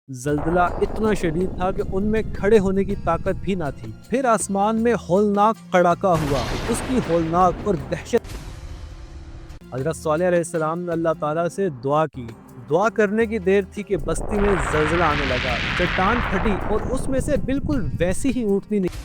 زلزلہ اتنا شدید تھا کہ ان میں کھڑے ہونے کی طاقت بھی نہ تھی۔ پھر آسمان میں ہولناک کڑاکا ہوا، اس کی ہولناک اور دہشت۔ حضرت صالح علیہ السلام نے اللہ تعالیٰ سے دعا کی۔ دعا کرنے کی دیر تھی کہ بستی میں زلزلہ آنے لگا، چٹان پھٹی اور اس میں سے بالکل ویسی ہی اونٹنی نکلی۔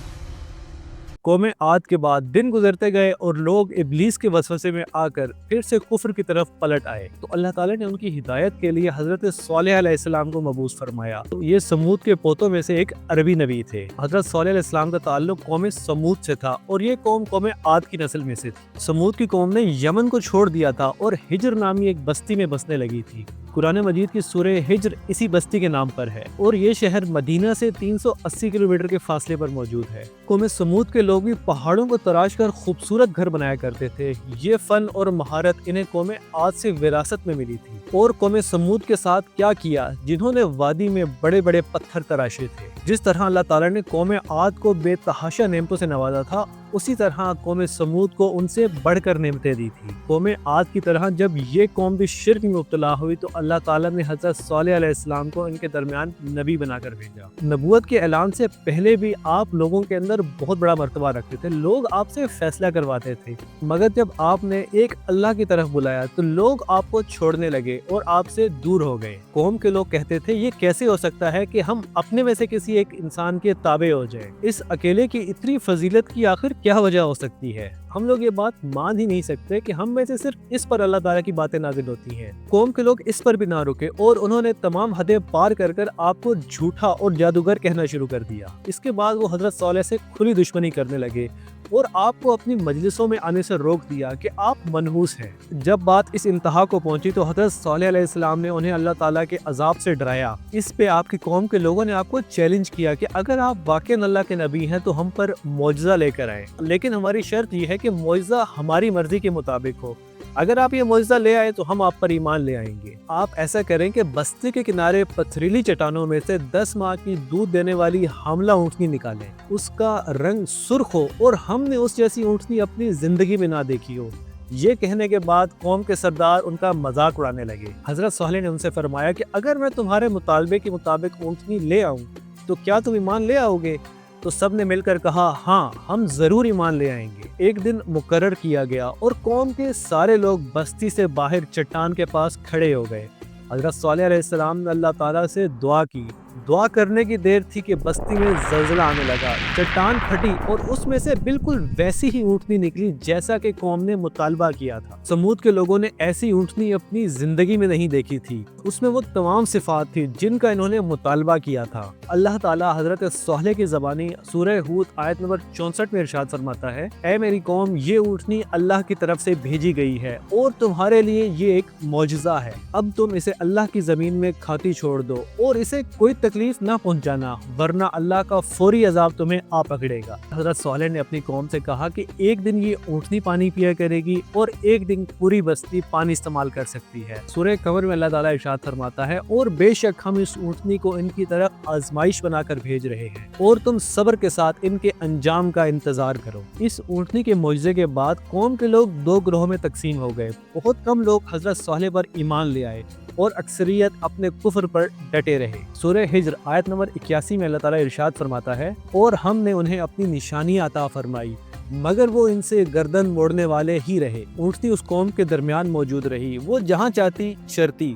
قوم عاد کے بعد دن گزرتے گئے اور لوگ ابلیس کے وسوسے میں آ کر پھر سے کفر کی طرف پلٹ آئے، تو اللہ تعالیٰ نے ان کی ہدایت کے لیے حضرت صالح علیہ السلام کو مبعوث فرمایا۔ تو یہ سمود کے پوتوں میں سے ایک عربی نبی تھے۔ حضرت صالح علیہ السلام کا تعلق قوم سمود سے تھا اور یہ قوم عاد کی نسل میں سے تھی۔ سمود کی قوم نے یمن کو چھوڑ دیا تھا اور ہجر نامی ایک بستی میں بسنے لگی تھی۔ قرآن مجید کی سورہ ہجر اسی بستی کے نام پر ہے اور یہ شہر مدینہ سے 380 کلومیٹر کے فاصلے پر موجود ہے۔ قوم سمود کے لوگ بھی پہاڑوں کو تراش کر خوبصورت گھر بنایا کرتے تھے۔ یہ فن اور مہارت انہیں قوم عاد سے وراثت میں ملی تھی۔ اور قوم سمود کے ساتھ کیا کیا، جنہوں نے وادی میں بڑے بڑے پتھر تراشے تھے۔ جس طرح اللہ تعالیٰ نے قوم عاد کو بے تحاشا نعمتوں سے نوازا تھا، اسی طرح قوم سمود کو ان سے بڑھ کر نعمتیں دی تھی۔ قوم عاد کی طرح جب یہ قوم بھی شرک میں مبتلا ہوئی تو اللہ تعالیٰ نے حضرت صالح علیہ السلام کو ان کے درمیان نبی بنا کر بھیجا۔ نبوت کے اعلان سے پہلے بھی آپ لوگوں کے اندر بہت بڑا مرتبہ رکھتے تھے، لوگ آپ سے فیصلہ کرواتے تھے، مگر جب آپ نے ایک اللہ کی طرف بلایا تو لوگ آپ کو چھوڑنے لگے اور آپ سے دور ہو گئے۔ قوم کے لوگ کہتے تھے یہ کیسے ہو سکتا ہے کہ ہم اپنے میں سے کسی ایک انسان کے تابع ہو جائیں، اس اکیلے کی اتنی فضیلت کی آخر کیا وجہ ہو سکتی ہے؟ ہم لوگ یہ بات مان ہی نہیں سکتے کہ ہم میں سے صرف اس پر اللہ تعالیٰ کی باتیں نازل ہوتی ہیں۔ قوم کے لوگ اس پر بھی نہ رکے اور انہوں نے تمام حدیں پار کر کر آپ کو جھوٹا اور جادوگر کہنا شروع کر دیا۔ اس کے بعد وہ حضرت صالح سے کھلی دشمنی کرنے لگے اور آپ کو اپنی مجلسوں میں آنے سے روک دیا کہ آپ منحوس ہیں۔ جب بات اس انتہا کو پہنچی تو حضرت صالح علیہ السلام نے انہیں اللہ تعالیٰ کے عذاب سے ڈرایا۔ اس پہ آپ کی قوم کے لوگوں نے آپ کو چیلنج کیا کہ اگر آپ واقعی اللہ کے نبی ہیں تو ہم پر معجزہ لے کر آئیں، لیکن ہماری شرط یہ ہے کہ معجزہ ہماری مرضی کے مطابق ہو۔ اگر آپ یہ معجزہ لے آئے تو ہم آپ پر ایمان لے آئیں گے۔ آپ ایسا کریں کہ بستی کے کنارے پتھریلی چٹانوں میں سے 10 ماہ کی دودھ دینے والی حاملہ اونٹنی نکالیں، اس کا رنگ سرخ ہو اور ہم نے اس جیسی اونٹنی اپنی زندگی میں نہ دیکھی ہو۔ یہ کہنے کے بعد قوم کے سردار ان کا مذاق اڑانے لگے۔ حضرت صالح نے ان سے فرمایا کہ اگر میں تمہارے مطالبے کے مطابق اونٹنی لے آؤں تو کیا تم ایمان لے آؤ گے؟ تو سب نے مل کر کہا ہاں، ہم ضرور ایمان لے آئیں گے۔ ایک دن مقرر کیا گیا اور قوم کے سارے لوگ بستی سے باہر چٹان کے پاس کھڑے ہو گئے۔ حضرت صالح علیہ السلام نے اللہ تعالیٰ سے دعا کی۔ دعا کرنے کی دیر تھی کہ بستی میں زلزلہ آنے لگا، چٹان پھٹی اور اس میں سے بالکل ویسی ہی اونٹنی نکلی جیسا کہ قوم نے مطالبہ کیا تھا۔ سمود کے لوگوں نے ایسی اونٹنی اپنی زندگی میں نہیں دیکھی تھی، اس میں وہ تمام صفات تھی جن کا انہوں نے مطالبہ کیا تھا۔ اللہ تعالیٰ حضرت صالح کی زبانی سورہ ہود آیت نمبر 64 میں ارشاد فرماتا ہے، اے میری قوم، یہ اونٹنی اللہ کی طرف سے بھیجی گئی ہے اور تمہارے لیے یہ ایک معجزہ ہے۔ اب تم اسے اللہ کی زمین میں کھاتی چھوڑ دو اور اسے کوئی تکلیف نہ پہنچانا، ورنہ اللہ کا فوری عذاب تمہیں آ پکڑے گا۔ حضرت صالح نے اپنی قوم سے کہا کہ ایک دن یہ اونٹنی پانی پیا کرے گی اور ایک دن پوری بستی پانی استعمال کر سکتی ہے۔ سورہ قمر میں اللہ تعالیٰ ارشاد فرماتا ہے، اور بے شک ہم اس اونٹنی کو ان کی طرف آزمائش بنا کر بھیج رہے ہیں اور تم صبر کے ساتھ ان کے انجام کا انتظار کرو۔ اس اونٹنی کے معجزے کے بعد قوم کے لوگ 2 گروہوں میں تقسیم ہو گئے۔ بہت کم لوگ حضرت صالح پر ایمان لے آئے اور اکثریت اپنے کفر پر ڈٹے رہے۔ سورہ ہجر آیت نمبر 81 میں اللہ تعالیٰ ارشاد فرماتا ہے، اور ہم نے انہیں اپنی نشانی عطا فرمائی مگر وہ ان سے گردن موڑنے والے ہی رہے۔ اونٹنی اس قوم کے درمیان موجود رہی، وہ جہاں چاہتی چرتی۔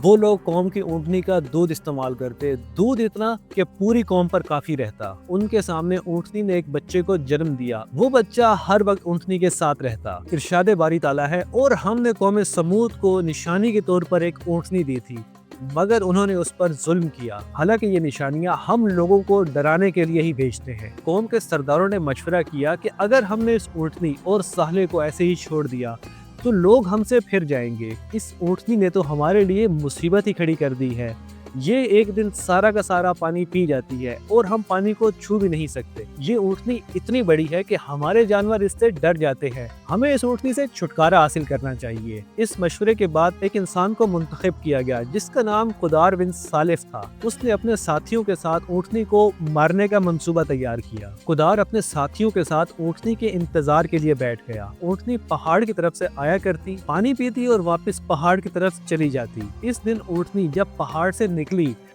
وہ لوگ قوم کی اونٹنی کا دودھ استعمال کرتے، دودھ اتنا کہ پوری قوم پر کافی رہتا۔ ان کے سامنے اونٹنی نے ایک بچے کو جنم دیا، وہ بچہ ہر وقت اونٹنی کے ساتھ رہتا۔ ارشاد باری تعالیٰ ہے، اور ہم نے قوم سمود کو نشانی کے طور پر ایک اونٹنی دی تھی مگر انہوں نے اس پر ظلم کیا، حالانکہ یہ نشانیاں ہم لوگوں کو ڈرانے کے لیے ہی بھیجتے ہیں۔ قوم کے سرداروں نے مشورہ کیا کہ اگر ہم نے اس اونٹنی اور صالح کو ایسے ہی چھوڑ دیا تو لوگ ہم سے پھر جائیں گے۔ اس اونٹنی نے تو ہمارے لیے مصیبت ہی کھڑی کر دی ہے، یہ ایک دن سارا کا سارا پانی پی جاتی ہے اور ہم پانی کو چھو بھی نہیں سکتے۔ یہ اونٹنی اتنی بڑی ہے کہ ہمارے جانور اس سے ڈر جاتے ہیں، ہمیں اس اونٹنی سے چھٹکارا حاصل کرنا چاہیے۔ اس مشورے کے بعد ایک انسان کو منتخب کیا گیا جس کا نام قدار بن سالف تھا۔ اس نے اپنے ساتھیوں کے ساتھ اونٹنی کو مارنے کا منصوبہ تیار کیا۔ قدار اپنے ساتھیوں کے ساتھ اونٹنی کے انتظار کے لیے بیٹھ گیا۔ اونٹنی پہاڑ کی طرف سے آیا کرتی، پانی پیتی اور واپس پہاڑ کی طرف چلی جاتی۔ اس دن اونٹنی جب پہاڑ سے نکلی